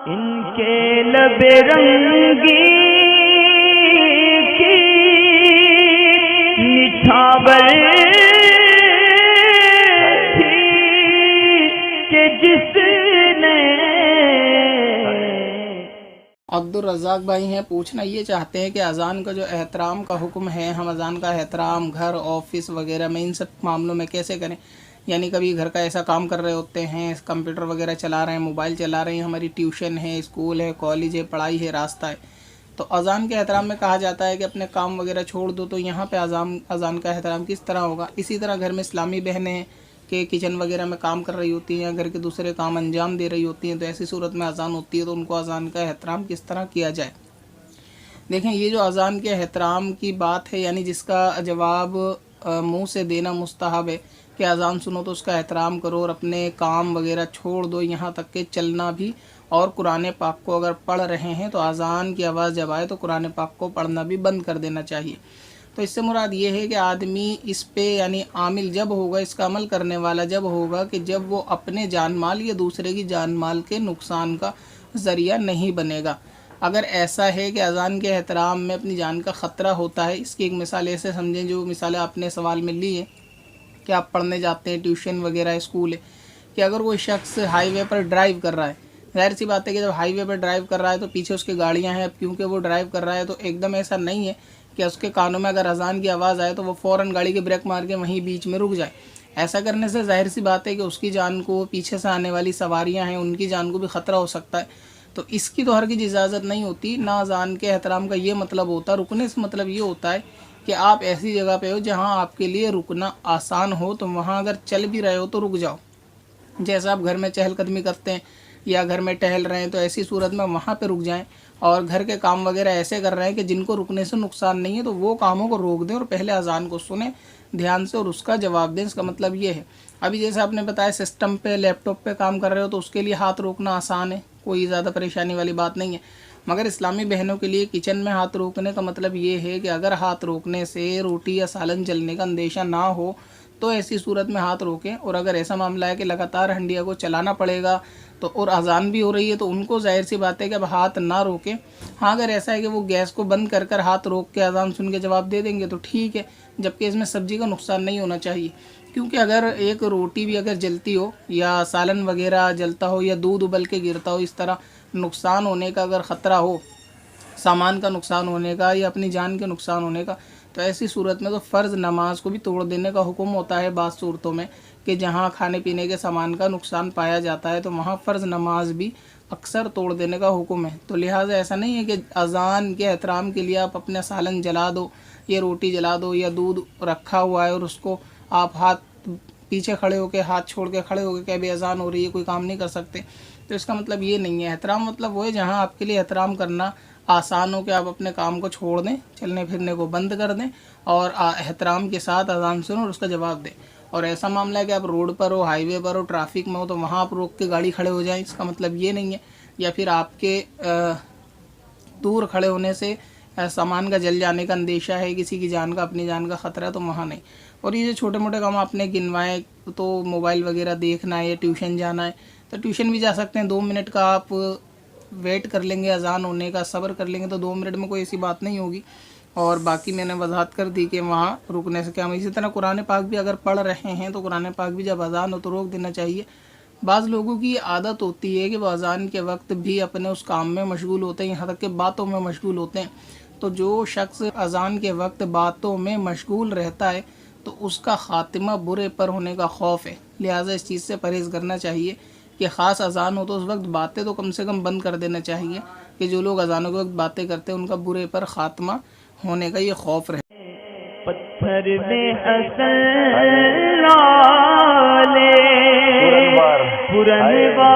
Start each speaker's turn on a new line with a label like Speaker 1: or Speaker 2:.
Speaker 1: इनके लबे रंगी की निछावर थी कि जिसने।
Speaker 2: अब्दुल रज़ाक भाई हैं, पूछना ये चाहते हैं कि अज़ान का जो एहतराम का हुक्म है, हम अज़ान का एहतराम घर ऑफिस वगैरह में इन सब मामलों में कैसे करें। यानी कभी घर का ऐसा काम कर रहे होते हैं, कंप्यूटर वगैरह चला रहे हैं, मोबाइल चला रहे हैं, हमारी ट्यूशन है, स्कूल है, कॉलेज है, पढ़ाई है, रास्ता है, तो अज़ान के एहतराम में कहा जाता है कि अपने काम वगैरह छोड़ दो। तो यहाँ पे अज़ान का एहतराम किस तरह होगा। इसी तरह घर में इस्लामी बहनें के किचन वगैरह में काम कर रही होती हैं, घर के दूसरे काम अंजाम दे रही होती हैं, तो ऐसी सूरत में अज़ान होती है, तो उनको अज़ान का एहतराम किस तरह किया जाए। देखें, ये जो अज़ान के एहतराम की बात है, यानी जिसका जवाब मुंह से देना मुस्तहब है कि अज़ान सुनो तो उसका एहतराम करो और अपने काम वगैरह छोड़ दो, यहाँ तक कि चलना भी। और कुरान पाक को अगर पढ़ रहे हैं तो अज़ान की आवाज़ जब आए तो कुरान पाक को पढ़ना भी बंद कर देना चाहिए। तो इससे मुराद ये है कि आदमी इस पे यानी आमिल जब होगा, इसका अमल करने वाला जब होगा कि जब वो अपने जान माल या दूसरे की जान माल के नुकसान का ज़रिया नहीं बनेगा। अगर ऐसा है कि अज़ान के एहतराम में अपनी जान का ख़तरा होता है, इसकी एक मिसाल ऐसे समझें, जो मिसालें आपने सवाल में ली है कि आप पढ़ने जाते हैं, ट्यूशन वगैरह स्कूल है, कि अगर कोई शख्स हाईवे पर ड्राइव कर रहा है, ज़ाहिर सी बात है कि जब हाईवे पर ड्राइव कर रहा है तो पीछे उसकी गाड़ियां हैं, क्योंकि वो ड्राइव कर रहा है तो एकदम ऐसा नहीं है कि उसके कानों में अगर अज़ान की आवाज़ आए तो वो फ़ौरन गाड़ी के ब्रेक मार के वहीं बीच में रुक जाए। ऐसा करने से ज़ाहिर सी बात है कि उसकी जान को, पीछे से आने वाली सवारियाँ हैं उनकी जान को भी ख़तरा हो सकता है। तो इसकी तो हरगिज़ इजाज़त नहीं होती। ना अज़ान के एहतराम का ये मतलब होता, रुकने से मतलब ये होता है कि आप ऐसी जगह पे हो जहाँ आपके लिए रुकना आसान हो, तो वहाँ अगर चल भी रहे हो तो रुक जाओ। जैसे आप घर में चहलकदमी करते हैं या घर में टहल रहे हैं, तो ऐसी सूरत में वहाँ पे रुक जाएं। और घर के काम वगैरह ऐसे कर रहे हैं कि जिनको रुकने से नुकसान नहीं है, तो वो कामों को रोक दें और पहले अज़ान को सुने ध्यान से और उसका जवाब दें। इसका मतलब ये है, अभी जैसे आपने बताया सिस्टम पे, लैपटॉप पे काम कर रहे हो तो उसके लिए हाथ रोकना आसान है, कोई ज़्यादा परेशानी वाली बात नहीं है। मगर इस्लामी बहनों के लिए किचन में हाथ रोकने का मतलब ये है कि अगर हाथ रोकने से रोटी या सालन जलने का अंदेशा ना हो तो ऐसी सूरत में हाथ रोकें। और अगर ऐसा मामला है कि लगातार हंडिया को चलाना पड़ेगा तो और अज़ान भी हो रही है, तो उनको जाहिर सी बात है कि अब हाथ ना रोकें। हाँ, अगर ऐसा है कि वो गैस को बंद कर कर हाथ रोक के अज़ान सुन के जवाब दे देंगे तो ठीक है, जबकि इसमें सब्ज़ी का नुकसान नहीं होना चाहिए। क्योंकि अगर एक रोटी भी अगर जलती हो या सालन वगैरह जलता हो या दूध उबल के गिरता हो, इस तरह नुकसान होने का अगर ख़तरा हो, सामान का नुकसान होने का या अपनी जान के नुकसान होने का, तो ऐसी सूरत में तो फ़र्ज़ नमाज को भी तोड़ देने का हुक्म होता है बाज़ सूरतों में, कि जहाँ खाने पीने के सामान का नुकसान पाया जाता है तो वहाँ फ़र्ज़ नमाज भी अक्सर तोड़ देने का हुक्म है। तो लिहाजा ऐसा नहीं है कि अज़ान के एहतराम के लिए आप अपना सालन जला दो या रोटी जला दो या दूध रखा हुआ है और उसको आप हाथ पीछे खड़े होकर, हाथ छोड़ के खड़े होकर कि अभी अज़ान हो रही है, कोई काम नहीं कर सकते। तो इसका मतलब ये नहीं है। एहतराम मतलब वो है जहाँ आपके लिए एहतराम करना आसान हो कि आप अपने काम को छोड़ दें, चलने फिरने को बंद कर दें और एहतराम के साथ अज़ान सुनो और उसका जवाब दें। और ऐसा मामला है कि आप रोड पर हो, हाईवे पर हो, ट्रैफिक में हो, तो वहाँ आप रोक के गाड़ी खड़े हो जाएं, इसका मतलब ये नहीं है। या फिर आपके दूर खड़े होने से सामान का जल जाने का अंदेशा है, किसी की जान का, अपनी जान का ख़तरा, तो वहाँ नहीं। और ये जो छोटे मोटे काम आपने गिनवाए, तो मोबाइल वगैरह देखना है या ट्यूशन जाना है, तो ट्यूशन भी जा सकते हैं। 2 मिनट का आप वेट कर लेंगे अज़ान होने का, सब्र कर लेंगे तो 2 मिनट में कोई ऐसी बात नहीं होगी। और बाकी मैंने वजाहत कर दी कि वहाँ रुकने से क्या। इसी तरह कुरान पाक भी अगर पढ़ रहे हैं तो कुरान पाक भी जब अज़ान हो तो रोक देना चाहिए। बाज़ लोगों की आदत होती है कि वो अज़ान के वक्त भी अपने उस काम में मशगूल होते हैं, यहाँ तक कि बातों में मशगूल होते हैं। तो जो शख्स अज़ान के वक्त बातों में मशगूल रहता है तो उसका ख़ात्मा बुरे पर होने का खौफ है। लिहाजा इस चीज़ से परहेज़ करना चाहिए कि ख़ास अज़ान हो तो उस वक्त बातें तो कम से कम बंद कर देना चाहिए, कि जो लोग अज़ानों के वक्त बातें करते हैं उनका बुरे पर ख़ात्मा होने का ये खौफ रहे।
Speaker 1: पत्थर में हसन लाले पुरनवार